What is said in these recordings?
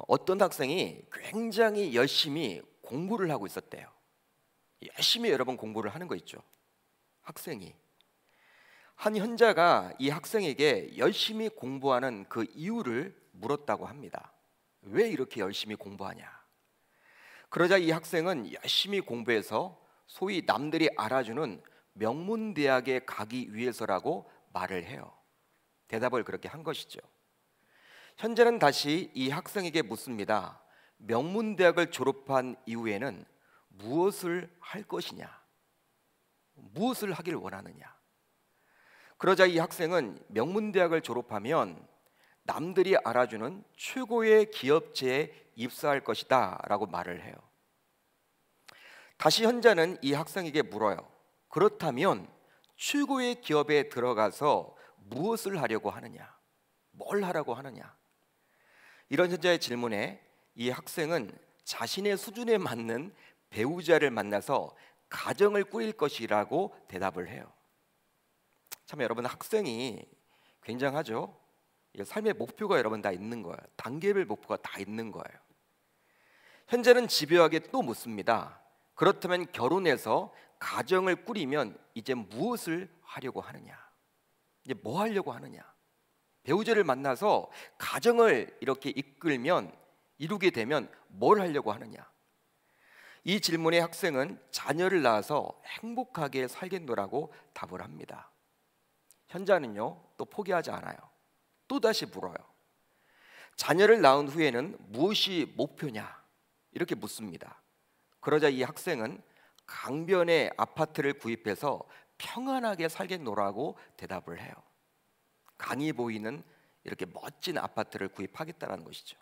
어떤 학생이 굉장히 열심히 공부를 하고 있었대요. 열심히 여러분 공부를 하는 거 있죠. 학생이 한 현자가 이 학생에게 열심히 공부하는 그 이유를 물었다고 합니다. 왜 이렇게 열심히 공부하냐? 그러자 이 학생은 열심히 공부해서 소위 남들이 알아주는 명문대학에 가기 위해서라고 말을 해요. 대답을 그렇게 한 것이죠. 현재는 다시 이 학생에게 묻습니다. 명문대학을 졸업한 이후에는 무엇을 할 것이냐? 무엇을 하길 원하느냐? 그러자 이 학생은 명문대학을 졸업하면 남들이 알아주는 최고의 기업체에 입사할 것이다 라고 말을 해요. 다시 현자는 이 학생에게 물어요. 그렇다면 최고의 기업에 들어가서 무엇을 하려고 하느냐? 뭘 하라고 하느냐? 이런 현자의 질문에 이 학생은 자신의 수준에 맞는 배우자를 만나서 가정을 꾸릴 것이라고 대답을 해요. 참 여러분, 학생이 굉장하죠. 삶의 목표가 여러분 다 있는 거예요. 단계별 목표가 다 있는 거예요. 현재는 집요하게 또 묻습니다. 그렇다면 결혼해서 가정을 꾸리면 이제 무엇을 하려고 하느냐? 이제 뭐 하려고 하느냐? 배우자를 만나서 가정을 이렇게 이루게 되면 뭘 하려고 하느냐? 이 질문에 학생은 자녀를 낳아서 행복하게 살겠노라고 답을 합니다. 현자는요, 또 포기하지 않아요. 또다시 물어요. 자녀를 낳은 후에는 무엇이 목표냐? 이렇게 묻습니다. 그러자 이 학생은 강변에 아파트를 구입해서 평안하게 살겠노라고 대답을 해요. 강이 보이는 이렇게 멋진 아파트를 구입하겠다는 것이죠.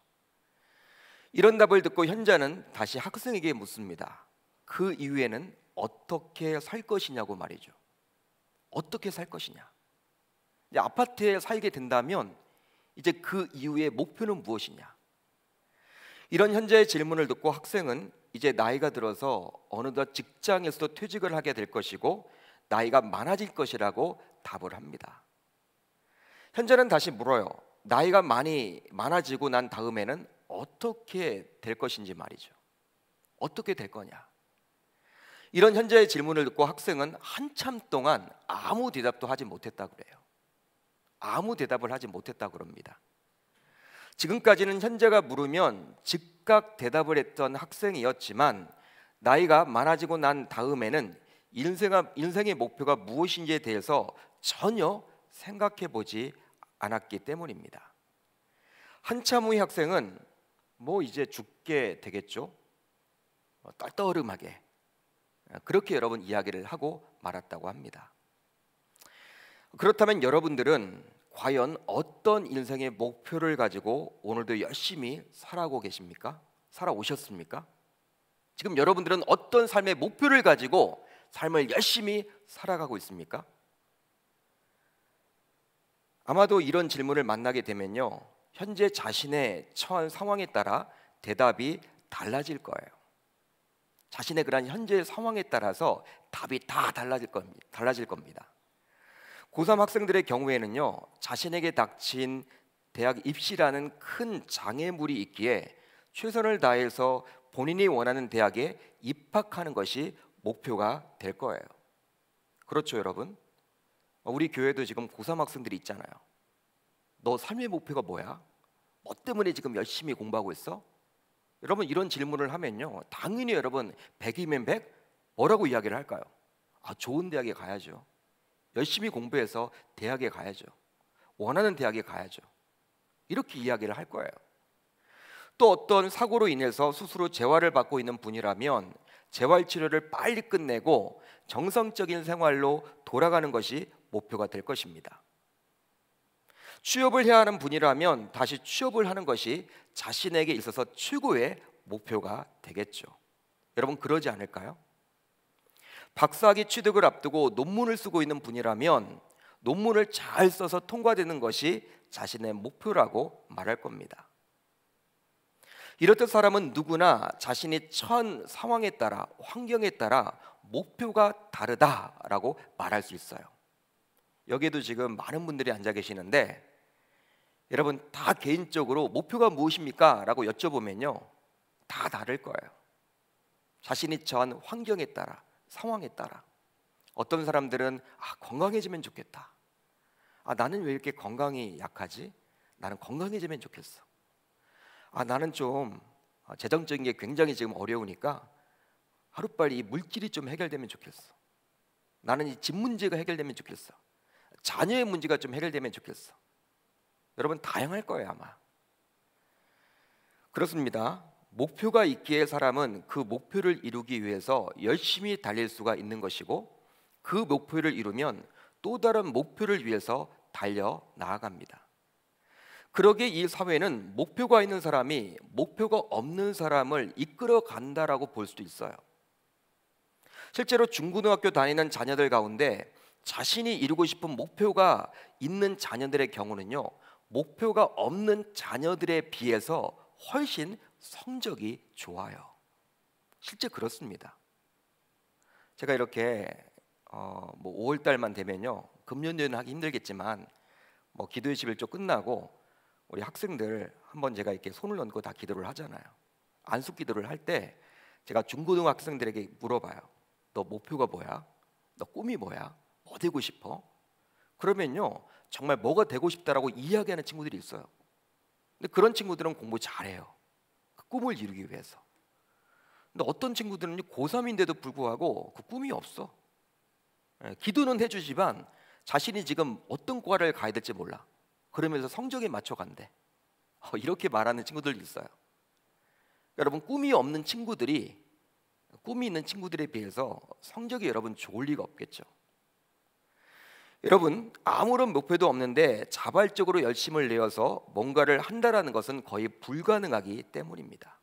이런 답을 듣고 현자는 다시 학생에게 묻습니다. 그 이후에는 어떻게 살 것이냐고 말이죠. 어떻게 살 것이냐? 이제 아파트에 살게 된다면 이제 그 이후의 목표는 무엇이냐? 이런 현자의 질문을 듣고 학생은 이제 나이가 들어서 어느덧 직장에서도 퇴직을 하게 될 것이고 나이가 많아질 것이라고 답을 합니다. 현자는 다시 물어요. 나이가 많아지고 난 다음에는 어떻게 될 것인지 말이죠. 어떻게 될 거냐? 이런 현자의 질문을 듣고 학생은 한참 동안 아무 대답도 하지 못했다 그래요. 아무 대답을 하지 못했다 그럽니다. 지금까지는 현자가 물으면 즉각 대답을 했던 학생이었지만 나이가 많아지고 난 다음에는 인생의 목표가 무엇인지에 대해서 전혀 생각해 보지 않았기 때문입니다. 한참 후에 학생은 이제 죽게 되겠죠. 떨떠름하게 그렇게 여러분 이야기를 하고 말았다고 합니다. 그렇다면 여러분들은 과연 어떤 인생의 목표를 가지고 오늘도 열심히 살아오고 계십니까? 살아오셨습니까? 지금 여러분들은 어떤 삶의 목표를 가지고 삶을 열심히 살아가고 있습니까? 아마도 이런 질문을 만나게 되면요, 현재 자신의 처한 상황에 따라 대답이 달라질 거예요. 자신의 그런 현재 상황에 따라서 답이 다 달라질 겁니다. 고3 학생들의 경우에는요, 자신에게 닥친 대학 입시라는 큰 장애물이 있기에 최선을 다해서 본인이 원하는 대학에 입학하는 것이 목표가 될 거예요. 그렇죠, 여러분? 우리 교회도 지금 고3 학생들이 있잖아요. 너 삶의 목표가 뭐야? 뭐 때문에 지금 열심히 공부하고 있어? 여러분, 이런 질문을 하면요, 당연히 여러분 100이면 100 뭐라고 이야기를 할까요? 좋은 대학에 가야죠. 열심히 공부해서 대학에 가야죠. 원하는 대학에 가야죠. 이렇게 이야기를 할 거예요. 또 어떤 사고로 인해서 스스로 재활을 받고 있는 분이라면 재활 치료를 빨리 끝내고 정상적인 생활로 돌아가는 것이 목표가 될 것입니다. 취업을 해야 하는 분이라면 다시 취업을 하는 것이 자신에게 있어서 최고의 목표가 되겠죠. 여러분, 그러지 않을까요? 박사학위 취득을 앞두고 논문을 쓰고 있는 분이라면 논문을 잘 써서 통과되는 것이 자신의 목표라고 말할 겁니다. 이렇듯 사람은 누구나 자신이 처한 상황에 따라, 환경에 따라 목표가 다르다라고 말할 수 있어요. 여기에도 지금 많은 분들이 앉아 계시는데 여러분 다 개인적으로 목표가 무엇입니까? 라고 여쭤보면요, 다 다를 거예요. 자신이 처한 환경에 따라, 상황에 따라. 어떤 사람들은 건강해지면 좋겠다. 나는 왜 이렇게 건강이 약하지? 나는 건강해지면 좋겠어. 나는 좀 재정적인 게 굉장히 지금 어려우니까 하루빨리 이 물질이 좀 해결되면 좋겠어. 나는 이 집 문제가 해결되면 좋겠어. 자녀의 문제가 좀 해결되면 좋겠어. 여러분 다양할 거예요 아마. 그렇습니다. 목표가 있기에 사람은 그 목표를 이루기 위해서 열심히 달릴 수가 있는 것이고, 그 목표를 이루면 또 다른 목표를 위해서 달려 나아갑니다. 그러기에 이 사회는 목표가 있는 사람이 목표가 없는 사람을 이끌어 간다라고 볼 수도 있어요. 실제로 중고등학교 다니는 자녀들 가운데 자신이 이루고 싶은 목표가 있는 자녀들의 경우는요, 목표가 없는 자녀들에 비해서 훨씬 성적이 좋아요. 실제 그렇습니다. 제가 이렇게 5월 달만 되면요, 금년도에는 하기 힘들겠지만 기도의 11조 끝나고 우리 학생들 한번 제가 이렇게 손을 얹고 다 기도를 하잖아요. 안수 기도를 할 때 제가 중고등학생들에게 물어봐요. 너 목표가 뭐야? 너 꿈이 뭐야? 뭐 되고 싶어? 그러면요, 정말 뭐가 되고 싶다라고 이야기하는 친구들이 있어요. 근데 그런 친구들은 공부 잘해요. 그 꿈을 이루기 위해서. 근데 어떤 친구들은 고3인데도 불구하고 그 꿈이 없어. 기도는 해주지만 자신이 지금 어떤 과를 가야 될지 몰라. 그러면서 성적에 맞춰 간대. 이렇게 말하는 친구들도 있어요. 여러분 꿈이 없는 친구들이 꿈이 있는 친구들에 비해서 성적이 여러분 좋을 리가 없겠죠. 여러분 아무런 목표도 없는데 자발적으로 열심을 내어서 뭔가를 한다라는 것은 거의 불가능하기 때문입니다.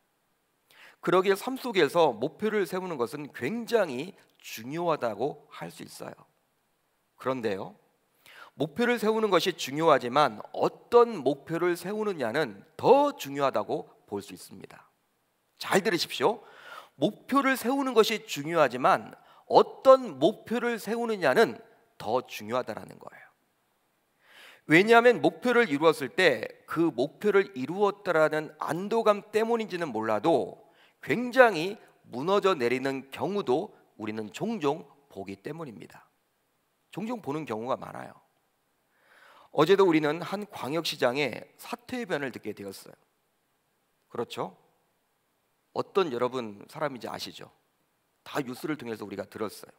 그러기에 삶 속에서 목표를 세우는 것은 굉장히 중요하다고 할 수 있어요. 그런데요, 목표를 세우는 것이 중요하지만 어떤 목표를 세우느냐는 더 중요하다고 볼 수 있습니다. 잘 들으십시오. 목표를 세우는 것이 중요하지만 어떤 목표를 세우느냐는 더 중요하다라는 거예요. 왜냐하면 목표를 이루었을 때 그 목표를 이루었다라는 안도감 때문인지는 몰라도 굉장히 무너져 내리는 경우도 우리는 종종 보기 때문입니다. 종종 보는 경우가 많아요. 어제도 우리는 한 광역시장의 사퇴의 변을 듣게 되었어요. 그렇죠? 어떤 여러분 사람인지 아시죠? 다 뉴스를 통해서 우리가 들었어요.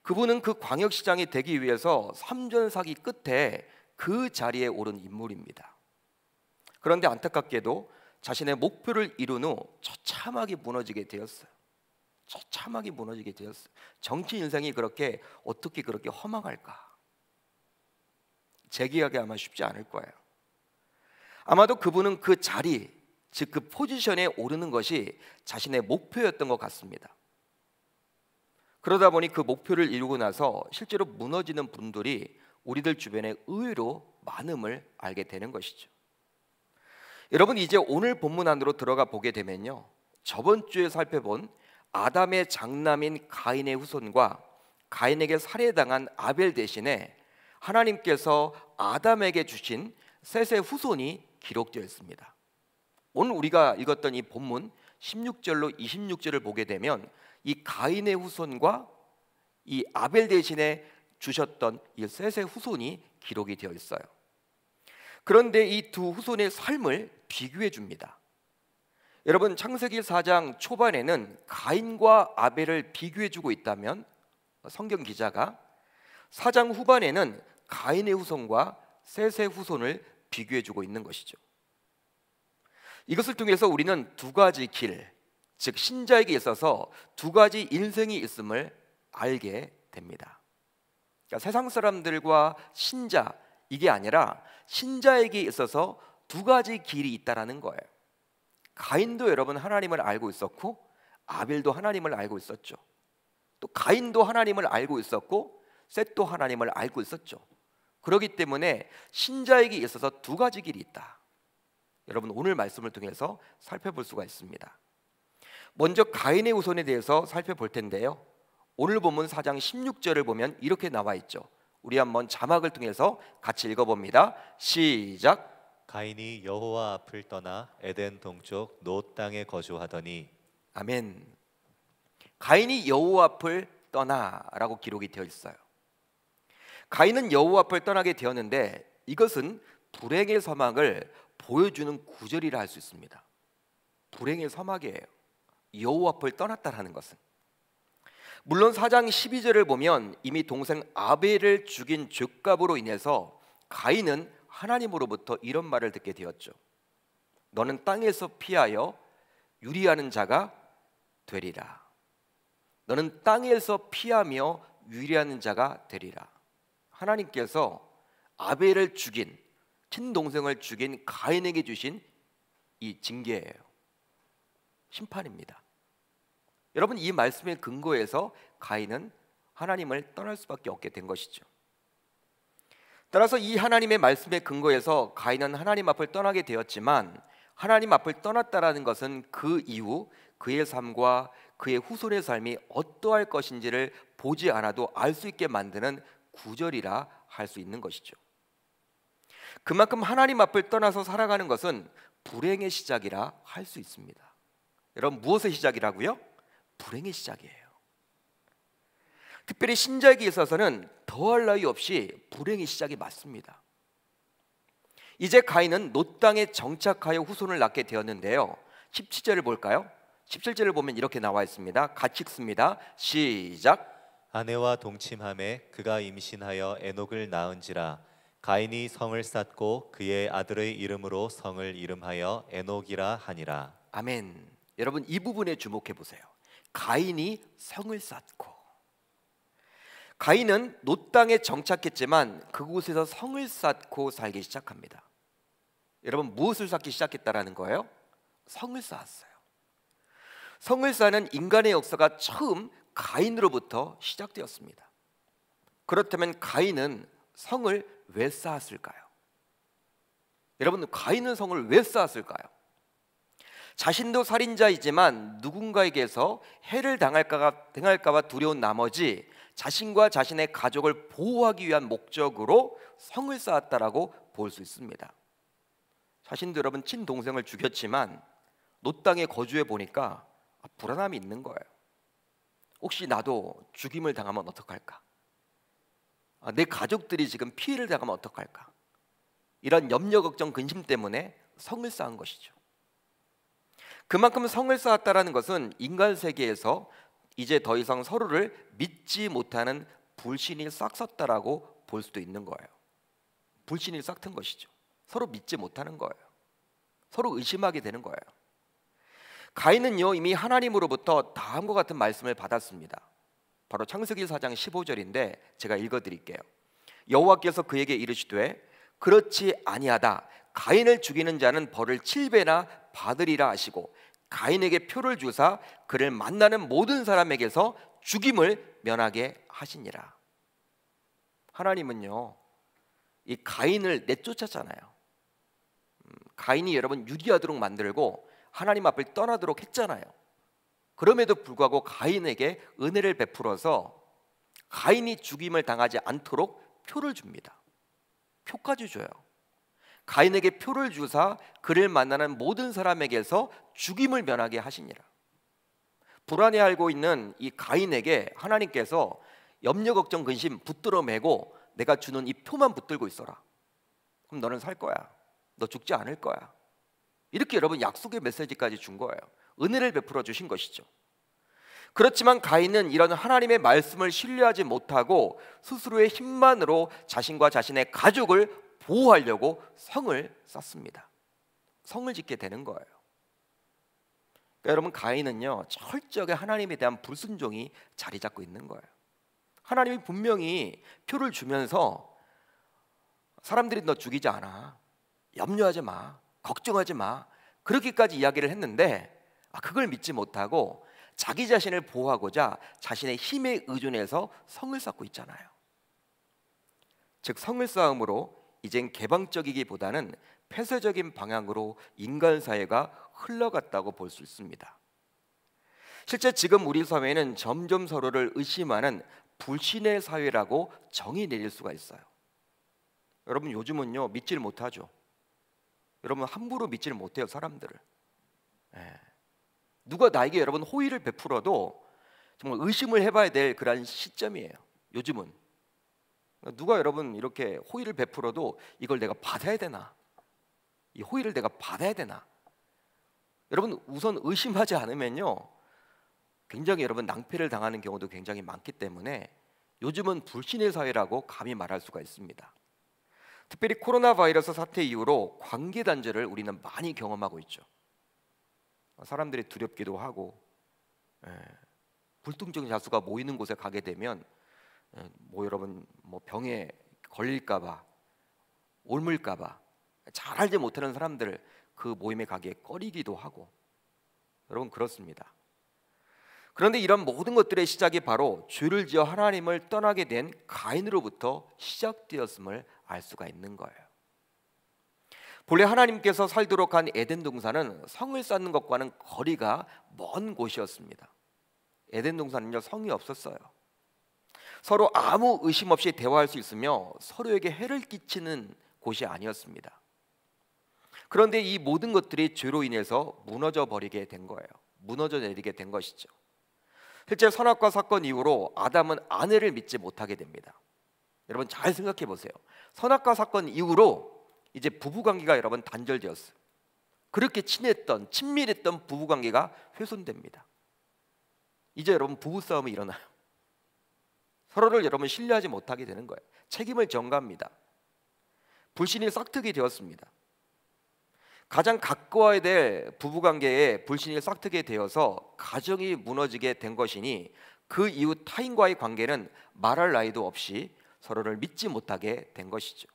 그분은 그 광역시장이 되기 위해서 3전 사기 끝에 그 자리에 오른 인물입니다. 그런데 안타깝게도 자신의 목표를 이룬 후 처참하게 무너지게 되었어요. 처참하게 무너지게 되었어요. 정치 인생이 어떻게 그렇게 허망할까? 재기하기 아마 쉽지 않을 거예요. 아마도 그분은 그 자리, 즉 그 포지션에 오르는 것이 자신의 목표였던 것 같습니다. 그러다 보니 그 목표를 이루고 나서 실제로 무너지는 분들이 우리들 주변에 의외로 많음을 알게 되는 것이죠. 여러분 이제 오늘 본문 안으로 들어가 보게 되면요, 저번 주에 살펴본 아담의 장남인 가인의 후손과 가인에게 살해당한 아벨 대신에 하나님께서 아담에게 주신 셋의 후손이 기록되어 있습니다. 오늘 우리가 읽었던 이 본문 16절로 26절을 보게 되면 이 가인의 후손과 이 아벨 대신에 주셨던 이 셋의 후손이 기록이 되어 있어요. 그런데 이 두 후손의 삶을 비교해 줍니다. 여러분 창세기 4장 초반에는 가인과 아벨을 비교해 주고 있다면 성경 기자가 4장 후반에는 가인의 후손과 셋의 후손을 비교해 주고 있는 것이죠. 이것을 통해서 우리는 두 가지 길, 즉 신자에게 있어서 두 가지 인생이 있음을 알게 됩니다. 그러니까 세상 사람들과 신자, 이게 아니라 신자에게 있어서 두 가지 길이 있다라는 거예요. 가인도 여러분 하나님을 알고 있었고 아벨도 하나님을 알고 있었죠. 또 가인도 하나님을 알고 있었고 셋도 하나님을 알고 있었죠. 그렇기 때문에 신자에게 있어서 두 가지 길이 있다. 여러분 오늘 말씀을 통해서 살펴볼 수가 있습니다. 먼저 가인의 후손에 대해서 살펴볼 텐데요, 오늘 본문 4장 16절을 보면 이렇게 나와 있죠. 우리 한번 자막을 통해서 같이 읽어봅니다. 시작. 가인이 여호와 앞을 떠나 에덴 동쪽 노 땅에 거주하더니. 아멘. 가인이 여호와 앞을 떠나라고 기록이 되어 있어요. 가인은 여호와 앞을 떠나게 되었는데 이것은 불행의 서막을 보여주는 구절이라 할 수 있습니다. 불행의 서막이에요. 여호와 앞을 떠났다라는 것은. 물론 4장 12절을 보면 이미 동생 아벨을 죽인 죄값으로 인해서 가인은 하나님으로부터 이런 말을 듣게 되었죠. 너는 땅에서 피하여 유리하는 자가 되리라. 너는 땅에서 피하며 유리하는 자가 되리라. 하나님께서 아벨을 죽인, 친동생을 죽인 가인에게 주신 이 징계예요. 심판입니다. 여러분, 이 말씀의 근거에서 가인은 하나님을 떠날 수밖에 없게 된 것이죠. 따라서 이 하나님의 말씀의 근거에서 가인은 하나님 앞을 떠나게 되었지만, 하나님 앞을 떠났다라는 것은 그 이후 그의 삶과 그의 후손의 삶이 어떠할 것인지를 보지 않아도 알 수 있게 만드는 구절이라 할 수 있는 것이죠. 그만큼 하나님 앞을 떠나서 살아가는 것은 불행의 시작이라 할 수 있습니다. 여러분, 무엇의 시작이라고요? 불행의 시작이에요. 특별히 신자에게 있어서는 더할 나위 없이 불행의 시작이 맞습니다. 이제 가인은 노 땅에 정착하여 후손을 낳게 되었는데요, 17절을 볼까요? 17절을 보면 이렇게 나와 있습니다. 같이 읽습니다. 시작. 아내와 동침함에 그가 임신하여 에녹을 낳은지라. 가인이 성을 쌓고 그의 아들의 이름으로 성을 이름하여 에녹이라 하니라. 아멘. 여러분, 이 부분에 주목해 보세요. 가인이 성을 쌓고. 가인은 노 땅에 정착했지만 그곳에서 성을 쌓고 살기 시작합니다. 여러분, 무엇을 쌓기 시작했다라는 거예요? 성을 쌓았어요. 성을 쌓는 인간의 역사가 처음 가인으로부터 시작되었습니다. 그렇다면 가인은 성을 왜 쌓았을까요? 여러분, 가인은 성을 왜 쌓았을까요? 자신도 살인자이지만 누군가에게서 해를 당할까 봐 두려운 나머지 자신과 자신의 가족을 보호하기 위한 목적으로 성을 쌓았다라고 볼 수 있습니다. 자신도 여러분 친동생을 죽였지만 노 땅에 거주해 보니까 불안함이 있는 거예요. 혹시 나도 죽임을 당하면 어떡할까? 내 가족들이 지금 피해를 당하면 어떡할까? 이런 염려, 걱정, 근심 때문에 성을 쌓은 것이죠. 그만큼 성을 쌓았다라는 것은 인간 세계에서 이제 더 이상 서로를 믿지 못하는 불신이 싹 섰다라고 볼 수도 있는 거예요. 불신이 싹 튼 것이죠. 서로 믿지 못하는 거예요. 서로 의심하게 되는 거예요. 가인은요, 이미 하나님으로부터 다음과 같은 말씀을 받았습니다. 바로 창세기 4장 15절인데 제가 읽어드릴게요. 여호와께서 그에게 이르시되 그렇지 아니하다. 가인을 죽이는 자는 벌을 7배나 받으리라 하시고 가인에게 표를 주사 그를 만나는 모든 사람에게서 죽임을 면하게 하시니라. 하나님은요, 이 가인을 내쫓았잖아요. 가인이 여러분 유리하도록 만들고 하나님 앞을 떠나도록 했잖아요. 그럼에도 불구하고 가인에게 은혜를 베풀어서 가인이 죽임을 당하지 않도록 표를 줍니다. 표까지 줘요. 가인에게 표를 주사 그를 만나는 모든 사람에게서 죽임을 면하게 하시니라. 불안해하고 있는 이 가인에게 하나님께서 염려, 걱정, 근심 붙들어 매고 내가 주는 이 표만 붙들고 있어라. 그럼 너는 살 거야. 너 죽지 않을 거야. 이렇게 여러분 약속의 메시지까지 준 거예요. 은혜를 베풀어 주신 것이죠. 그렇지만 가인은 이런 하나님의 말씀을 신뢰하지 못하고 스스로의 힘만으로 자신과 자신의 가족을 보호하려고 성을 쌓습니다. 성을 짓게 되는 거예요. 그러니까 여러분, 가인은요 철저하게 하나님에 대한 불순종이 자리 잡고 있는 거예요. 하나님이 분명히 표를 주면서 사람들이 너 죽이지 않아, 염려하지 마, 걱정하지 마, 그렇게까지 이야기를 했는데 그걸 믿지 못하고 자기 자신을 보호하고자 자신의 힘에 의존해서 성을 쌓고 있잖아요. 즉 성을 쌓음으로 이젠 개방적이기보다는 폐쇄적인 방향으로 인간 사회가 흘러갔다고 볼 수 있습니다. 실제 지금 우리 사회는 점점 서로를 의심하는 불신의 사회라고 정의 내릴 수가 있어요. 여러분 요즘은요 믿지를 못하죠. 여러분 함부로 믿지를 못해요 사람들을. 누가 나에게 여러분 호의를 베풀어도 정말 의심을 해봐야 될 그런 시점이에요. 요즘은 누가 여러분 이렇게 호의를 베풀어도 이걸 내가 받아야 되나? 이 호의를 내가 받아야 되나? 여러분 우선 의심하지 않으면요 굉장히 여러분 낭패를 당하는 경우도 굉장히 많기 때문에 요즘은 불신의 사회라고 감히 말할 수가 있습니다. 특별히 코로나 바이러스 사태 이후로 관계 단절을 우리는 많이 경험하고 있죠. 사람들이 두렵기도 하고 불특정 다수가 모이는 곳에 가게 되면 뭐 여러분 뭐 병에 걸릴까봐 옮을까봐 잘 알지 못하는 사람들 그 모임에 가기에 꺼리기도 하고 여러분 그렇습니다. 그런데 이런 모든 것들의 시작이 바로 죄를 지어 하나님을 떠나게 된 가인으로부터 시작되었음을 알 수가 있는 거예요. 본래 하나님께서 살도록 한 에덴 동산은 성을 쌓는 것과는 거리가 먼 곳이었습니다. 에덴 동산은요 성이 없었어요. 서로 아무 의심 없이 대화할 수 있으며 서로에게 해를 끼치는 곳이 아니었습니다. 그런데 이 모든 것들이 죄로 인해서 무너져 버리게 된 거예요. 무너져 내리게 된 것이죠. 실제 선악과 사건 이후로 아담은 아내를 믿지 못하게 됩니다. 여러분 잘 생각해 보세요. 선악과 사건 이후로 이제 부부관계가 여러분 단절되었어요. 그렇게 친했던 친밀했던 부부관계가 훼손됩니다. 이제 여러분 부부싸움이 일어나요. 서로를 여러분 신뢰하지 못하게 되는 거예요. 책임을 전가합니다. 불신이 싹트게 되었습니다. 가장 가까워야 될 부부관계에 불신이 싹트게 되어서 가정이 무너지게 된 것이니 그 이후 타인과의 관계는 말할 나위도 없이 서로를 믿지 못하게 된 것이죠.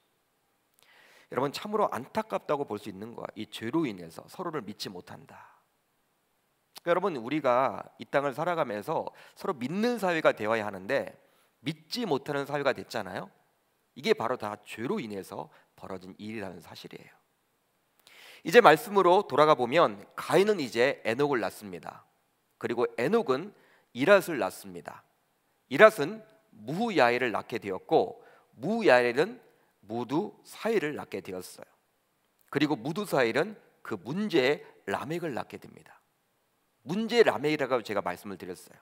여러분 참으로 안타깝다고 볼 수 있는 거야. 이 죄로 인해서 서로를 믿지 못한다. 여러분 우리가 이 땅을 살아가면서 서로 믿는 사회가 되어야 하는데 믿지 못하는 사회가 됐잖아요. 이게 바로 다 죄로 인해서 벌어진 일이라는 사실이에요. 이제 말씀으로 돌아가 보면 가인은 이제 에녹을 낳습니다. 그리고 에녹은 이랏을 낳습니다. 이랏은 무후야엘을 낳게 되었고 무후야엘은 무두사일을 낳게 되었어요. 그리고 무두사일은 그 문제의 라멕을 낳게 됩니다. 문제의 라멕이라고 제가 말씀을 드렸어요.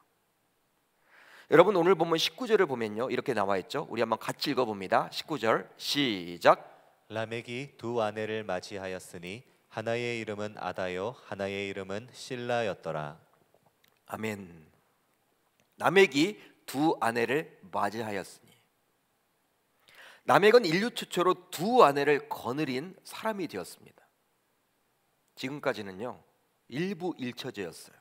여러분 오늘 보면 19절을 보면요 이렇게 나와 있죠. 우리 한번 같이 읽어봅니다. 19절 시작. 라멕이 두 아내를 맞이하였으니 하나의 이름은 아다요 하나의 이름은 실라였더라. 아멘. 라멕이 두 아내를 맞이하였으니 라멕은 인류 최초로 두 아내를 거느린 사람이 되었습니다. 지금까지는요 일부 일처제였어요.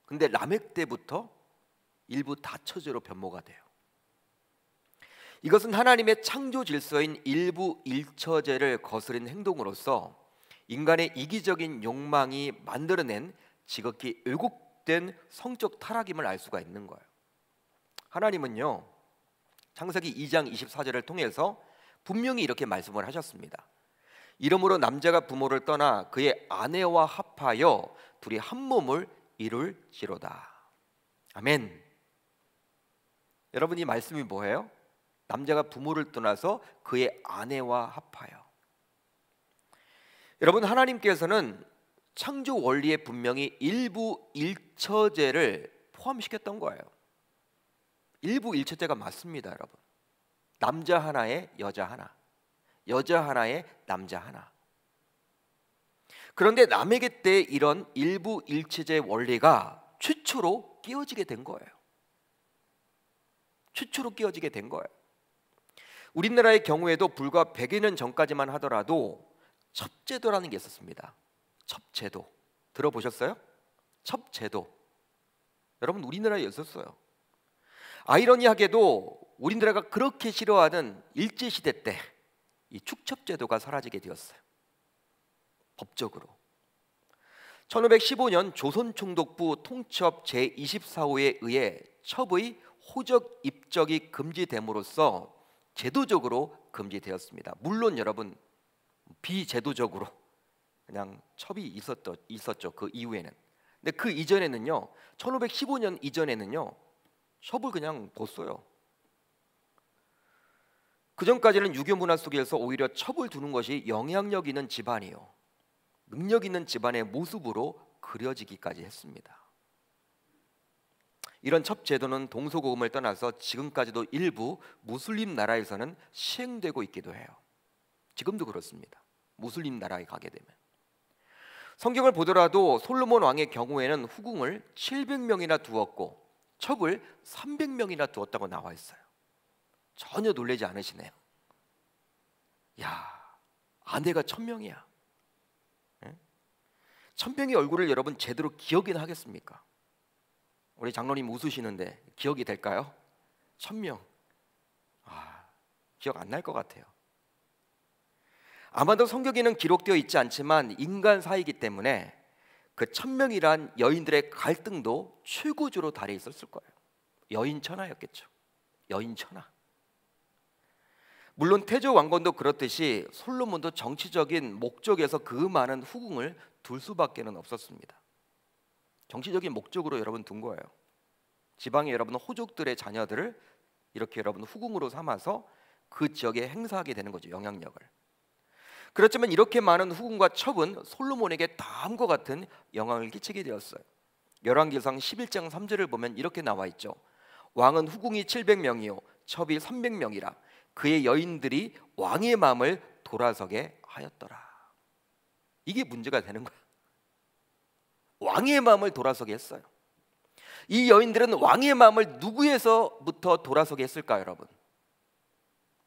근데 라멕 때부터 일부 다처제로 변모가 돼요. 이것은 하나님의 창조 질서인 일부 일처제를 거스른 행동으로서 인간의 이기적인 욕망이 만들어낸 지극히 왜곡된 성적 타락임을 알 수가 있는 거예요. 하나님은요 창세기 2장 24절을 통해서 분명히 이렇게 말씀을 하셨습니다. 이러므로 남자가 부모를 떠나 그의 아내와 합하여 둘이 한 몸을 이룰지로다. 아멘. 여러분 이 말씀이 뭐예요? 남자가 부모를 떠나서 그의 아내와 합하여. 여러분 하나님께서는 창조 원리에 분명히 일부 일처제를 포함시켰던 거예요. 일부 일처제가 맞습니다, 여러분. 남자 하나에 여자 하나, 여자 하나에 남자 하나. 그런데 남에게 때 이런 일부 일처제 원리가 최초로 깨어지게 된 거예요. 최초로 깨어지게 된 거예요. 우리나라의 경우에도 불과 100여 년 전까지만 하더라도 첩제도라는 게 있었습니다. 첩제도 들어보셨어요? 첩제도. 여러분 우리나라에 있었어요. 아이러니하게도 우리나라가 그렇게 싫어하는 일제시대 때 이 축첩제도가 사라지게 되었어요. 법적으로 1515년 조선총독부 통첩 제24호에 의해 첩의 호적 입적이 금지됨으로써 제도적으로 금지되었습니다. 물론 여러분 비제도적으로 그냥 첩이 있었죠. 그 이후에는. 근데 그 이전에는요 1515년 이전에는요 첩을 그냥 뒀어요. 그 전까지는 유교 문화 속에서 오히려 첩을 두는 것이 영향력 있는 집안이요, 능력 있는 집안의 모습으로 그려지기까지 했습니다. 이런 첩 제도는 동서고금을 떠나서 지금까지도 일부 무슬림 나라에서는 시행되고 있기도 해요. 지금도 그렇습니다. 무슬림 나라에 가게 되면. 성경을 보더라도 솔로몬 왕의 경우에는 후궁을 700명이나 두었고 첩을 300명이나 두었다고 나와 있어요. 전혀 놀라지 않으시네요. 야, 아내가 1000명이야. 1000명의 얼굴을 여러분 제대로 기억이나 하겠습니까? 우리 장로님 웃으시는데 기억이 될까요? 1000명. 기억 안 날 것 같아요. 아마도 성경에는 기록되어 있지 않지만 인간 사이기 때문에 그 1000명이란 여인들의 갈등도 최고조로 달해 있었을 거예요. 여인 천하였겠죠. 여인 천하. 물론 태조 왕건도 그렇듯이 솔로몬도 정치적인 목적에서 그 많은 후궁을 둘 수밖에는 없었습니다. 정치적인 목적으로 여러분 둔 거예요. 지방의 여러분 호족들의 자녀들을 이렇게 여러분 후궁으로 삼아서 그 지역에 행사하게 되는 거죠, 영향력을. 그렇지만 이렇게 많은 후궁과 첩은 솔로몬에게 다음과 같은 영향을 끼치게 되었어요. 열왕기상 11장 3절을 보면 이렇게 나와 있죠. 왕은 후궁이 700명이요 첩이 300명이라 그의 여인들이 왕의 마음을 돌아서게 하였더라. 이게 문제가 되는 거야. 왕의 마음을 돌아서게 했어요. 이 여인들은 왕의 마음을 누구에서부터 돌아서게 했을까요, 여러분?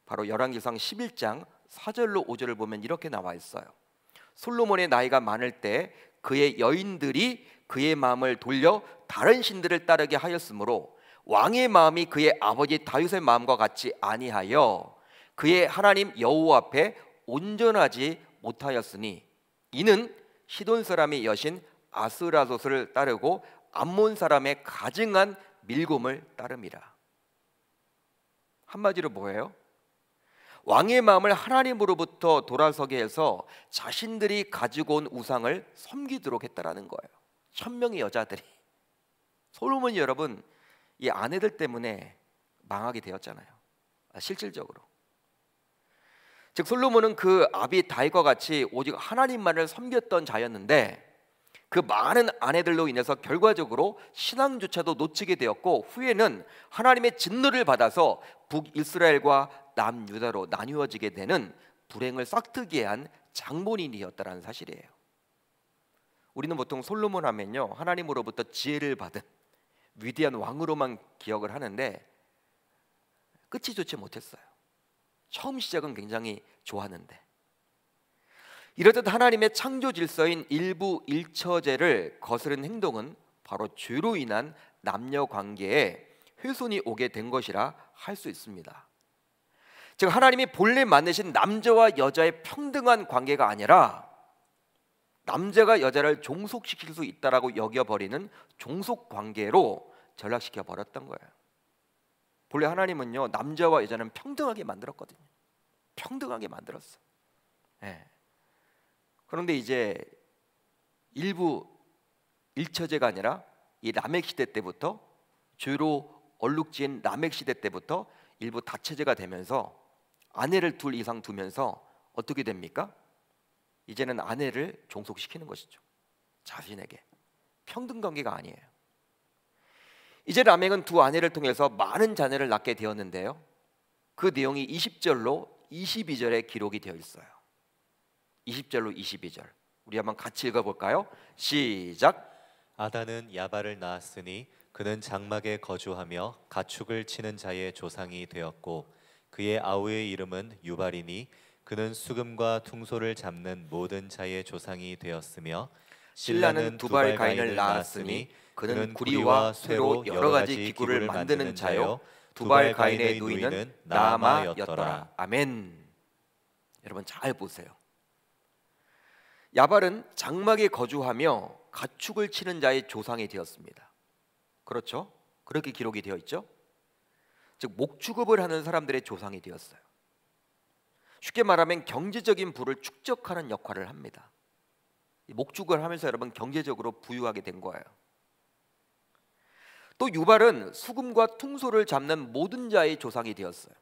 바로 열왕기상 11장 4절로 5절을 보면 이렇게 나와 있어요. 솔로몬의 나이가 많을 때 그의 여인들이 그의 마음을 돌려 다른 신들을 따르게 하였으므로 왕의 마음이 그의 아버지 다윗의 마음과 같이 아니하여 그의 하나님 여호와 앞에 온전하지 못하였으니 이는 시돈 사람의 여신 아스라롯을 따르고 암몬 사람의 가증한 밀곰을 따름이라. 한마디로 뭐예요? 왕의 마음을 하나님으로부터 돌아서게 해서 자신들이 가지고 온 우상을 섬기도록 했다라는 거예요. 1000명의 여자들이. 솔로몬이 여러분 이 아내들 때문에 망하게 되었잖아요. 실질적으로. 즉 솔로몬은 그 아비 다윗과 같이 오직 하나님만을 섬겼던 자였는데 그 많은 아내들로 인해서 결과적으로 신앙조차도 놓치게 되었고 후에는 하나님의 진노를 받아서 북이스라엘과 남유다로 나뉘어지게 되는 불행을 싹트게 한 장본인이었다는 사실이에요. 우리는 보통 솔로몬 하면요 하나님으로부터 지혜를 받은 위대한 왕으로만 기억을 하는데 끝이 좋지 못했어요. 처음 시작은 굉장히 좋았는데 이렇듯 하나님의 창조 질서인 일부 일처제를 거스른 행동은 바로 죄로 인한 남녀 관계에 훼손이 오게 된 것이라 할 수 있습니다. 즉 하나님이 본래 만드신 남자와 여자의 평등한 관계가 아니라 남자가 여자를 종속시킬 수 있다라고 여겨버리는 종속 관계로 전락시켜 버렸던 거예요. 본래 하나님은요 남자와 여자는 평등하게 만들었거든요. 평등하게 만들었어. 네. 그런데 이제 일부 일처제가 아니라 이 라멕 시대 때부터 죄로 얼룩진 라멕 시대 때부터 일부 다처제가 되면서 아내를 둘 이상 두면서 어떻게 됩니까? 이제는 아내를 종속시키는 것이죠. 자신에게. 평등 관계가 아니에요. 이제 라멕은 두 아내를 통해서 많은 자녀를 낳게 되었는데요. 그 내용이 20절로 22절에 기록이 되어 있어요. 20절로 22절. 우리 한번 같이 읽어볼까요? 시작. 아다는 야발을 낳았으니 그는 장막에 거주하며 가축을 치는 자의 조상이 되었고 그의 아우의 이름은 유발이니 그는 수금과 퉁소를 잡는 모든 자의 조상이 되었으며 실라는 두발 가인을 낳았으니 그는 구리와 쇠로 여러 가지 기구를 만드는 자요 두발 가인의 누이는 나아마였더라. 아멘. 여러분 잘 보세요. 야발은 장막에 거주하며 가축을 치는 자의 조상이 되었습니다. 그렇죠? 그렇게 기록이 되어 있죠. 즉 목축업을 하는 사람들의 조상이 되었어요. 쉽게 말하면 경제적인 부를 축적하는 역할을 합니다. 목축을 하면서 여러분 경제적으로 부유하게 된 거예요. 또 유발은 수금과 퉁소를 잡는 모든 자의 조상이 되었어요.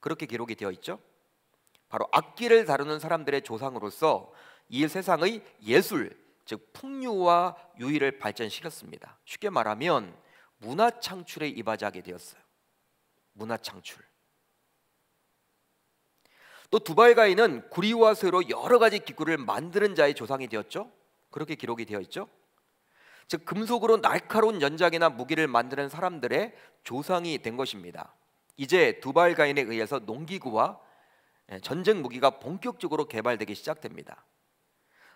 그렇게 기록이 되어 있죠. 바로 악기를 다루는 사람들의 조상으로서 이 세상의 예술, 즉 풍류와 유희를 발전시켰습니다. 쉽게 말하면 문화 창출에 이바지하게 되었어요. 문화 창출. 또 두발가인은 구리와 쇠로 여러 가지 기구를 만드는 자의 조상이 되었죠. 그렇게 기록이 되어 있죠. 즉 금속으로 날카로운 연장이나 무기를 만드는 사람들의 조상이 된 것입니다. 이제 두발가인에 의해서 농기구와 전쟁 무기가 본격적으로 개발되기 시작됩니다.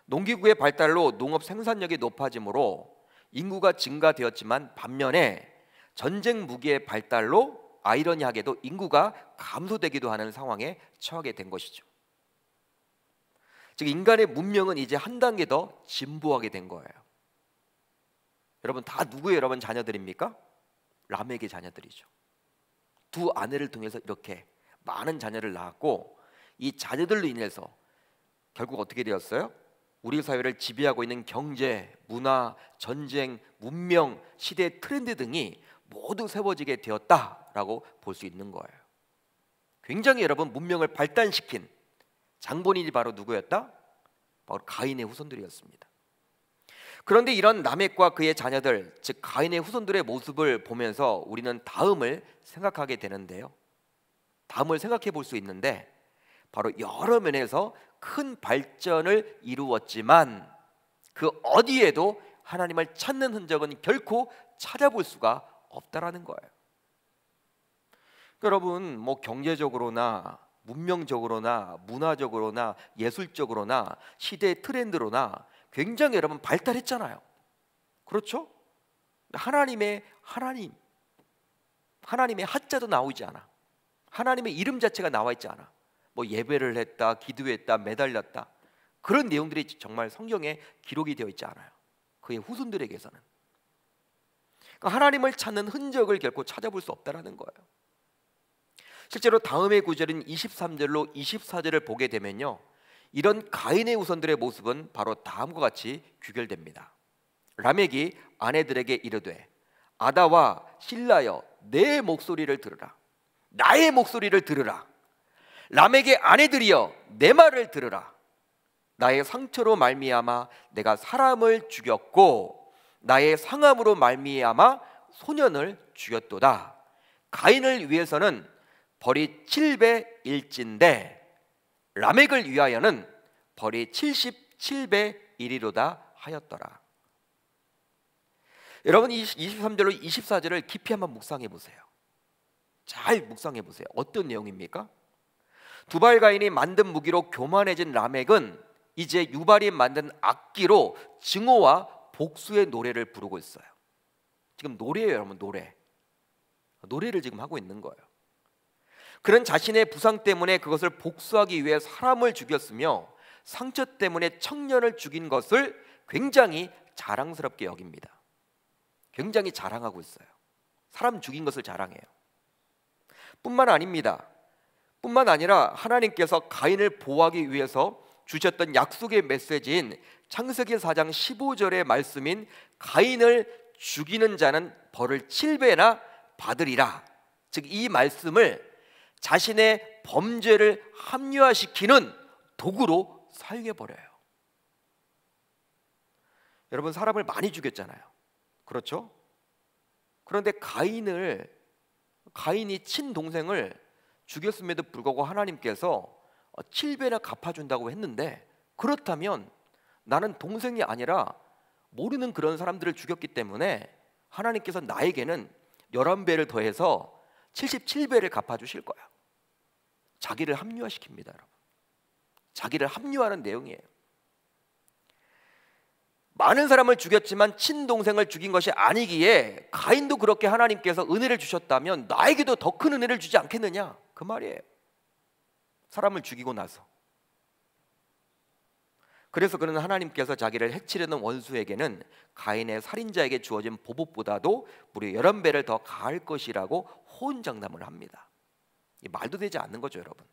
농기구의 발달로 농업 생산력이 높아지므로 인구가 증가되었지만 반면에 전쟁 무기의 발달로 아이러니하게도 인구가 감소되기도 하는 상황에 처하게 된 것이죠. 즉 인간의 문명은 이제 한 단계 더 진보하게 된 거예요. 여러분 다 누구의 여러분 자녀들입니까? 라멕의 자녀들이죠. 두 아내를 통해서 이렇게 많은 자녀를 낳았고 이 자녀들로 인해서 결국 어떻게 되었어요? 우리 사회를 지배하고 있는 경제, 문화, 전쟁, 문명, 시대 트렌드 등이 모두 세워지게 되었다라고 볼 수 있는 거예요. 굉장히 여러분 문명을 발달시킨 장본인이 바로 누구였다? 바로 가인의 후손들이었습니다. 그런데 이런 라멕과 그의 자녀들, 즉 가인의 후손들의 모습을 보면서 우리는 다음을 생각하게 되는데요. 다음을 생각해 볼 수 있는데 바로 여러 면에서 큰 발전을 이루었지만 그 어디에도 하나님을 찾는 흔적은 결코 찾아볼 수가 없다라는 거예요. 여러분 뭐 경제적으로나 문명적으로나 문화적으로나 예술적으로나 시대의 트렌드로나 굉장히 여러분 발달했잖아요. 그렇죠? 하나님의 하자도 나오지 않아. 하나님의 이름 자체가 나와 있지 않아. 뭐 예배를 했다, 기도했다, 매달렸다 그런 내용들이 정말 성경에 기록이 되어 있지 않아요. 그의 후손들에게서는. 그러니까 하나님을 찾는 흔적을 결코 찾아볼 수 없다라는 거예요. 실제로 다음의 구절인 23절로 24절을 보게 되면요, 이런 가인의 후손들의 모습은 바로 다음과 같이 귀결됩니다. 라멕이 아내들에게 이르되 아다와 실라여 내 목소리를 들으라. 나의 목소리를 들으라. 라멕의 아내들이여 내 말을 들으라. 나의 상처로 말미암아 내가 사람을 죽였고 나의 상함으로 말미암아 소년을 죽였도다. 가인을 위해서는 벌이 7배 1인데 라멕을 위하여는 벌이 77배 1이로다 하였더라. 여러분 이 23절로 24절을 깊이 한번 묵상해 보세요. 잘 묵상해 보세요. 어떤 내용입니까? 두발가인이 만든 무기로 교만해진 라멕은 이제 유발이 만든 악기로 증오와 복수의 노래를 부르고 있어요. 지금 노래예요, 여러분. 노래를 지금 하고 있는 거예요. 그는 자신의 부상 때문에 그것을 복수하기 위해 사람을 죽였으며 상처 때문에 청년을 죽인 것을 굉장히 자랑스럽게 여깁니다. 굉장히 자랑하고 있어요. 사람 죽인 것을 자랑해요. 뿐만 아니라 하나님께서 가인을 보호하기 위해서 주셨던 약속의 메시지인 창세기 4장 15절의 말씀인 가인을 죽이는 자는 벌을 7배나 받으리라. 즉 이 말씀을 자신의 범죄를 합리화시키는 도구로 사용해버려요. 여러분 사람을 많이 죽였잖아요. 그렇죠? 그런데 가인이 친동생을 죽였음에도 불구하고 하나님께서 7배나 갚아준다고 했는데, 그렇다면 나는 동생이 아니라 모르는 그런 사람들을 죽였기 때문에 하나님께서 나에게는 11배를 더해서 77배를 갚아주실 거야. 자기를 합리화시킵니다, 여러분. 자기를 합리화하는 내용이에요. 많은 사람을 죽였지만 친동생을 죽인 것이 아니기에 가인도 그렇게 하나님께서 은혜를 주셨다면 나에게도 더 큰 은혜를 주지 않겠느냐, 그 말이에요. 사람을 죽이고 나서. 그래서 그는 하나님께서 자기를 해치려는 원수에게는 가인의 살인자에게 주어진 보복보다도 무려 11배를 더 가할 것이라고 호언장담을 합니다. 말도 되지 않는 거죠, 여러분.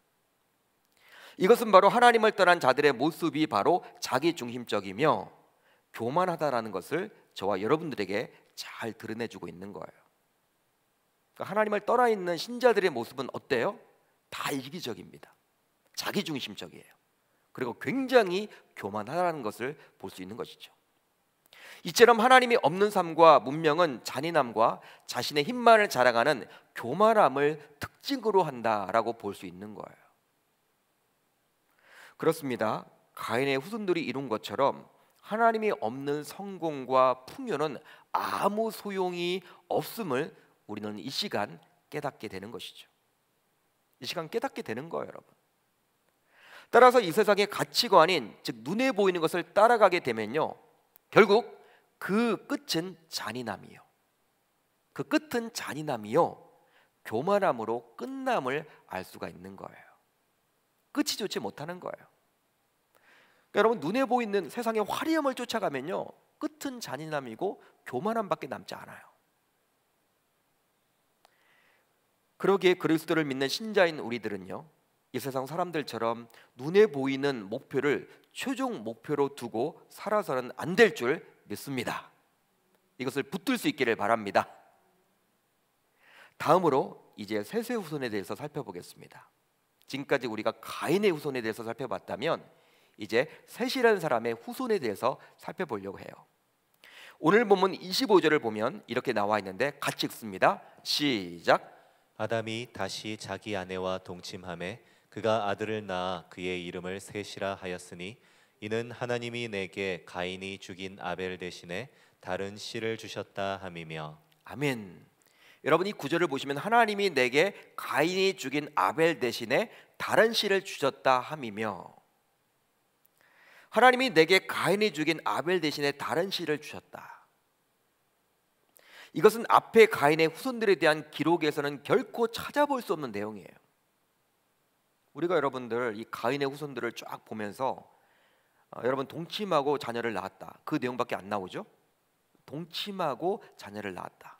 이것은 바로 하나님을 떠난 자들의 모습이 바로 자기중심적이며 교만하다라는 것을 저와 여러분들에게 잘 드러내주고 있는 거예요. 그러니까 하나님을 떠나 있는 신자들의 모습은 어때요? 다 이기적입니다. 자기중심적이에요. 그리고 굉장히 교만하다는 것을 볼 수 있는 것이죠. 이처럼 하나님이 없는 삶과 문명은 잔인함과 자신의 힘만을 자랑하는 교만함을 특징으로 한다라고 볼 수 있는 거예요. 그렇습니다. 가인의 후손들이 이룬 것처럼 하나님이 없는 성공과 풍요는 아무 소용이 없음을 우리는 이 시간 깨닫게 되는 것이죠. 이 시간 깨닫게 되는 거예요, 여러분. 따라서 이 세상의 가치관인 즉 눈에 보이는 것을 따라가게 되면요, 결국 그 끝은 잔인함이요. 그 끝은 잔인함이요. 교만함으로 끝남을 알 수가 있는 거예요. 끝이 좋지 못하는 거예요. 그러니까 여러분, 눈에 보이는 세상의 화려함을 쫓아가면요, 끝은 잔인함이고 교만함밖에 남지 않아요. 그러기에 그리스도를 믿는 신자인 우리들은요, 이 세상 사람들처럼 눈에 보이는 목표를 최종 목표로 두고 살아서는 안 될 줄 믿습니다. 이것을 붙들 수 있기를 바랍니다. 다음으로 이제 셋의 후손에 대해서 살펴보겠습니다. 지금까지 우리가 가인의 후손에 대해서 살펴봤다면 이제 셋이라는 사람의 후손에 대해서 살펴보려고 해요. 오늘 본문 25절을 보면 이렇게 나와 있는데 같이 읽습니다. 시작. 아담이 다시 자기 아내와 동침하매 그가 아들을 낳아 그의 이름을 셋이라 하였으니 이는 하나님이 내게 가인이 죽인 아벨 대신에 다른 씨를 주셨다 함이며. 아멘. 여러분, 이 구절을 보시면 하나님이 내게 가인이 죽인 아벨 대신에 다른 씨를 주셨다 함이며, 하나님이 내게 가인이 죽인 아벨 대신에 다른 씨를 주셨다. 이것은 앞에 가인의 후손들에 대한 기록에서는 결코 찾아볼 수 없는 내용이에요. 우리가 여러분들 이 가인의 후손들을 쫙 보면서 여러분 동침하고 자녀를 낳았다, 그 내용밖에 안 나오죠? 동침하고 자녀를 낳았다,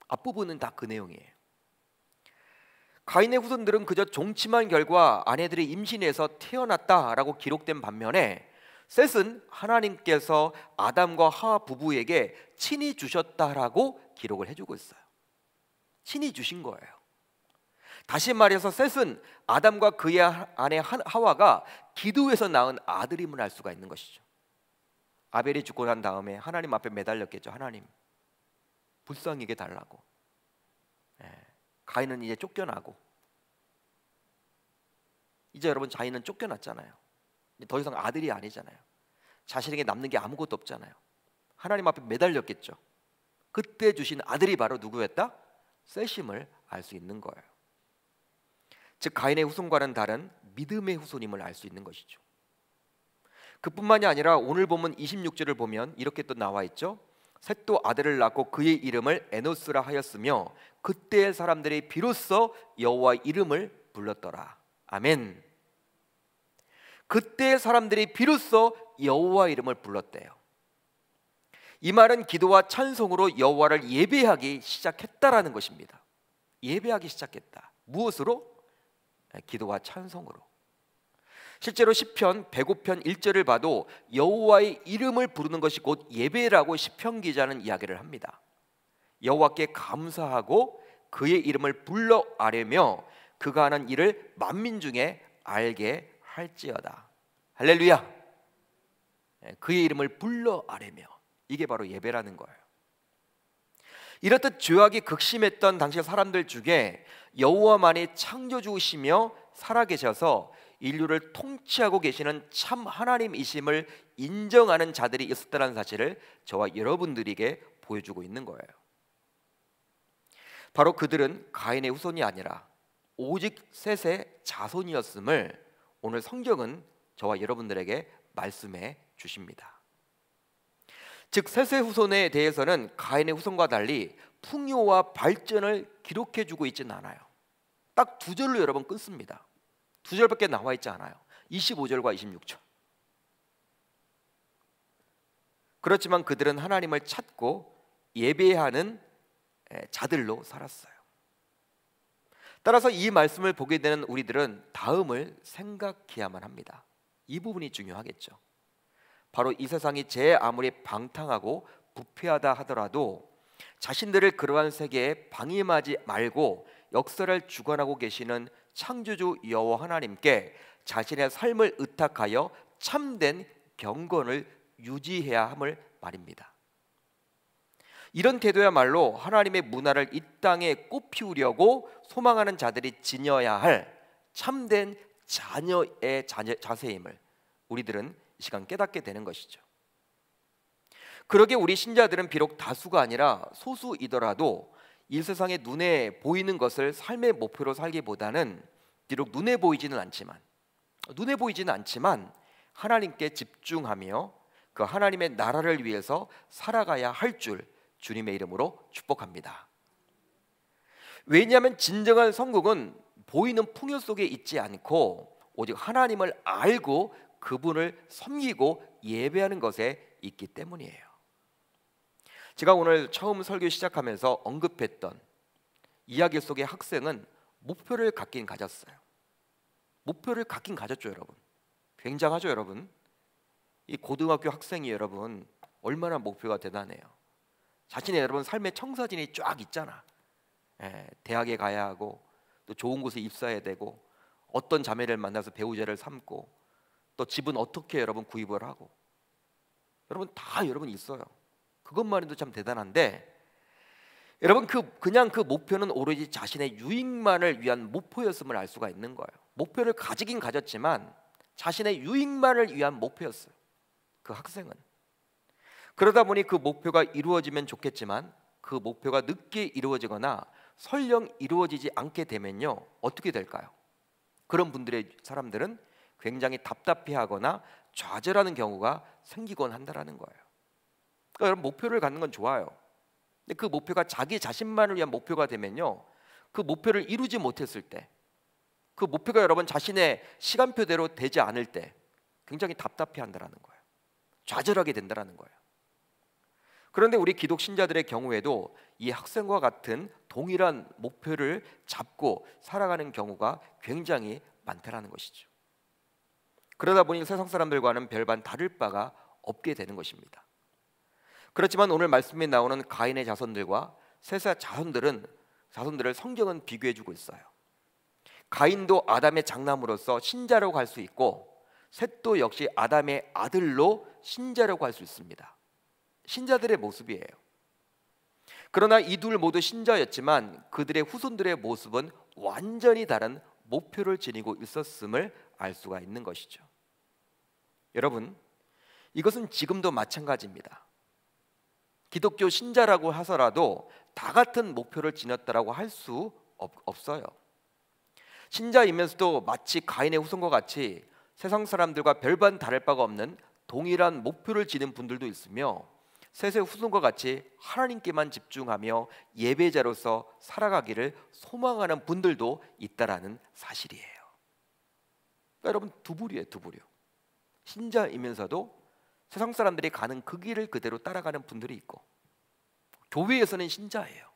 앞부분은 다 그 내용이에요. 가인의 후손들은 그저 종침한 결과 아내들이 임신해서 태어났다라고 기록된 반면에 셋은 하나님께서 아담과 하와 부부에게 친히 주셨다라고 기록을 해주고 있어요. 친히 주신 거예요. 다시 말해서 셋은 아담과 그의 아내 하와가 기도해서 낳은 아들임을 알 수가 있는 것이죠. 아벨이 죽고 난 다음에 하나님 앞에 매달렸겠죠. 하나님, 불쌍히게 달라고. 가인은 이제 쫓겨나고, 이제 여러분 자인은 쫓겨났잖아요. 더 이상 아들이 아니잖아요. 자신에게 남는 게 아무것도 없잖아요. 하나님 앞에 매달렸겠죠. 그때 주신 아들이 바로 누구였다? 셋임을 알 수 있는 거예요. 즉 가인의 후손과는 다른 믿음의 후손임을 알 수 있는 것이죠. 그뿐만이 아니라 오늘 본문 26절을 보면 이렇게 또 나와 있죠. 셋도 아들을 낳고 그의 이름을 에노스라 하였으며 그때의 사람들이 비로소 여호와 이름을 불렀더라. 아멘. 그때의 사람들이 비로소 여호와 이름을 불렀대요. 이 말은 기도와 찬송으로 여호와를 예배하기 시작했다라는 것입니다. 예배하기 시작했다. 무엇으로? 기도와 찬송으로. 실제로 시편 105편 1절을 봐도 여호와의 이름을 부르는 것이 곧 예배라고 시편 기자는 이야기를 합니다. 여호와께 감사하고 그의 이름을 불러 아뢰며 그가 하는 일을 만민 중에 알게 할지어다. 할렐루야. 그의 이름을 불러 아뢰며, 이게 바로 예배라는 거예요. 이렇듯 죄악이 극심했던 당시 사람들 중에 여호와만이 창조주시며 살아계셔서 인류를 통치하고 계시는 참 하나님이심을 인정하는 자들이 있었다는 사실을 저와 여러분들에게 보여주고 있는 거예요. 바로 그들은 가인의 후손이 아니라 오직 셋의 자손이었음을 오늘 성경은 저와 여러분들에게 말씀해 주십니다. 즉 셋의 후손에 대해서는 가인의 후손과 달리 풍요와 발전을 기록해 주고 있지는 않아요. 딱 두 절로 여러분 끊습니다. 두 절밖에 나와 있지 않아요. 25절과 26절. 그렇지만 그들은 하나님을 찾고 예배하는 자들로 살았어요. 따라서 이 말씀을 보게 되는 우리들은 다음을 생각해야만 합니다. 이 부분이 중요하겠죠. 바로 이 세상이 제 아무리 방탕하고 부패하다 하더라도 자신들을 그러한 세계에 방임하지 말고 역사를 주관하고 계시는 창조주 여호와 하나님께 자신의 삶을 의탁하여 참된 경건을 유지해야 함을 말입니다. 이런 태도야말로 하나님의 문화를 이 땅에 꽃피우려고 소망하는 자들이 지녀야 할 참된 자녀의 자세임을 우리들은 이 시간 깨닫게 되는 것이죠. 그러게 우리 신자들은 비록 다수가 아니라 소수이더라도 이 세상에 눈에 보이는 것을 삶의 목표로 살기보다는 비록 눈에 보이지는 않지만 하나님께 집중하며 그 하나님의 나라를 위해서 살아가야 할 줄 주님의 이름으로 축복합니다. 왜냐하면 진정한 성공은 보이는 풍요 속에 있지 않고 오직 하나님을 알고 그분을 섬기고 예배하는 것에 있기 때문이에요. 제가 오늘 처음 설교 시작하면서 언급했던 이야기 속의 학생은 목표를 갖긴 가졌어요. 목표를 갖긴 가졌죠, 여러분. 굉장하죠, 여러분. 이 고등학교 학생이 여러분 얼마나 목표가 대단해요. 자신의 여러분 삶의 청사진이 쫙 있잖아. 대학에 가야 하고 또 좋은 곳에 입사해야 되고 어떤 자매를 만나서 배우자를 삼고 또 집은 어떻게 여러분 구입을 하고 여러분 다 여러분 있어요. 그것만 해도 참 대단한데 여러분 그냥 그 목표는 오로지 자신의 유익만을 위한 목표였음을 알 수가 있는 거예요. 목표를 가지긴 가졌지만 자신의 유익만을 위한 목표였어요. 그 학생은. 그러다 보니 그 목표가 이루어지면 좋겠지만 그 목표가 늦게 이루어지거나 설령 이루어지지 않게 되면요 어떻게 될까요? 그런 사람들은 굉장히 답답해하거나 좌절하는 경우가 생기곤 한다라는 거예요. 그러니까 여러분 목표를 갖는 건 좋아요. 근데 그 목표가 자기 자신만을 위한 목표가 되면요 그 목표를 이루지 못했을 때 그 목표가 여러분 자신의 시간표대로 되지 않을 때 굉장히 답답해한다라는 거예요. 좌절하게 된다라는 거예요. 그런데 우리 기독 신자들의 경우에도 이 학생과 같은 동일한 목표를 잡고 살아가는 경우가 굉장히 많다라는 것이죠. 그러다 보니 세상 사람들과는 별반 다를 바가 없게 되는 것입니다. 그렇지만 오늘 말씀에 나오는 가인의 자손들과 셋의 자손들을 성경은 비교해주고 있어요. 가인도 아담의 장남으로서 신자라고 할 수 있고 셋도 역시 아담의 아들로 신자라고 할 수 있습니다. 신자들의 모습이에요. 그러나 이 둘 모두 신자였지만 그들의 후손들의 모습은 완전히 다른 목표를 지니고 있었음을 알 수가 있는 것이죠. 여러분, 이것은 지금도 마찬가지입니다. 기독교 신자라고 하더라도 다 같은 목표를 지녔다라고 할 수 없어요. 신자이면서도 마치 가인의 후손과 같이 세상 사람들과 별반 다를 바가 없는 동일한 목표를 지닌 분들도 있으며 셋의 후손과 같이 하나님께만 집중하며 예배자로서 살아가기를 소망하는 분들도 있다라는 사실이에요. 그러니까 여러분 두 부류예요, 두 부류. 신자이면서도 세상 사람들이 가는 그 길을 그대로 따라가는 분들이 있고 교회에서는 신자예요.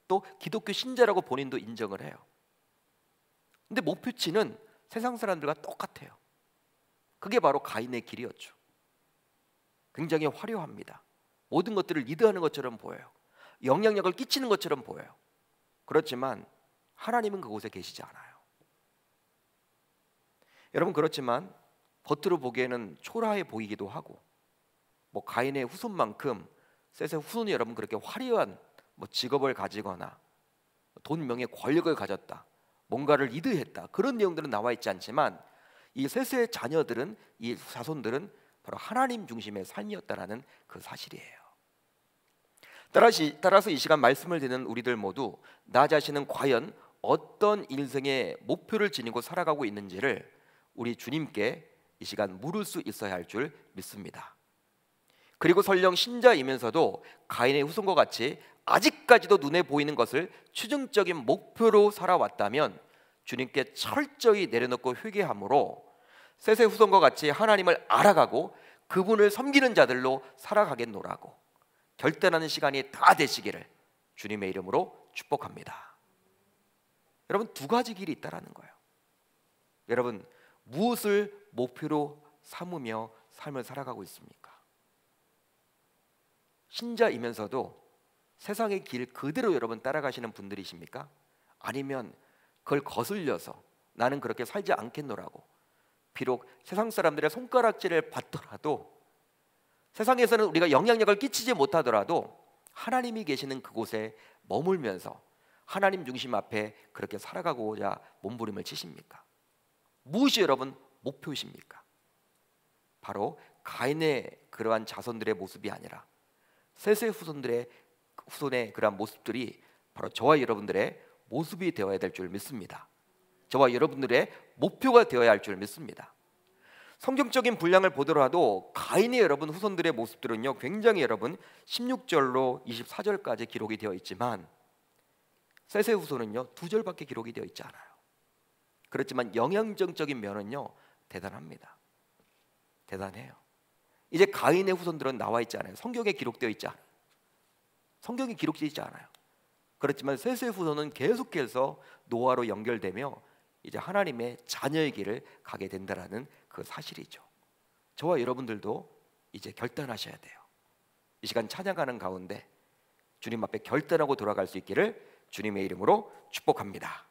또 기독교 신자라고 본인도 인정을 해요. 근데 목표치는 세상 사람들과 똑같아요. 그게 바로 가인의 길이었죠. 굉장히 화려합니다. 모든 것들을 리드하는 것처럼 보여요. 영향력을 끼치는 것처럼 보여요. 그렇지만 하나님은 그곳에 계시지 않아요. 여러분 그렇지만 겉으로 보기에는 초라해 보이기도 하고 뭐 가인의 후손만큼 셋의 후손이 여러분 그렇게 화려한 직업을 가지거나 돈, 명예, 권력을 가졌다, 뭔가를 리드했다 그런 내용들은 나와 있지 않지만 이 셋의 자녀들은 이 자손들은 바로 하나님 중심의 삶이었다라는 그 사실이에요. 따라서 이 시간 말씀을 듣는 우리들 모두 나 자신은 과연 어떤 인생의 목표를 지니고 살아가고 있는지를 우리 주님께 이 시간 물을 수 있어야 할 줄 믿습니다. 그리고 설령 신자이면서도 가인의 후손과 같이 아직까지도 눈에 보이는 것을 최종적인 목표로 살아왔다면 주님께 철저히 내려놓고 회개함으로 셋의 후손과 같이 하나님을 알아가고 그분을 섬기는 자들로 살아가겠노라고 결단하는 시간이 다 되시기를 주님의 이름으로 축복합니다. 여러분 두 가지 길이 있다라는 거예요. 여러분 무엇을 목표로 삼으며 삶을 살아가고 있습니까? 신자이면서도 세상의 길 그대로 여러분 따라가시는 분들이십니까? 아니면 그걸 거슬려서 나는 그렇게 살지 않겠노라고, 비록 세상 사람들의 손가락질을 받더라도, 세상에서는 우리가 영향력을 끼치지 못하더라도 하나님이 계시는 그곳에 머물면서 하나님 중심 앞에 그렇게 살아가고자 몸부림을 치십니까? 무엇이 여러분 목표이십니까? 바로 가인의 그러한 자손들의 모습이 아니라 셋의 후손의 그러한 모습들이 바로 저와 여러분들의 모습이 되어야 될 줄 믿습니다. 저와 여러분들의 목표가 되어야 할 줄 믿습니다. 성경적인 분량을 보더라도 가인의 여러분 후손들의 모습들은요, 굉장히 여러분 16절로 24절까지 기록이 되어 있지만 셋의 후손은요 2절밖에 기록이 되어 있지 않아요. 그렇지만 영향적인 면은요 대단합니다. 대단해요. 이제 가인의 후손들은 나와 있지 않아요. 성경에 기록되어 있지 않아요. 성경에 기록되어 있지 않아요. 그렇지만 셋의 후손은 계속해서 노아로 연결되며 이제 하나님의 자녀의 길을 가게 된다라는 그 사실이죠. 저와 여러분들도 이제 결단하셔야 돼요. 이 시간 찬양하는 가운데 주님 앞에 결단하고 돌아갈 수 있기를 주님의 이름으로 축복합니다.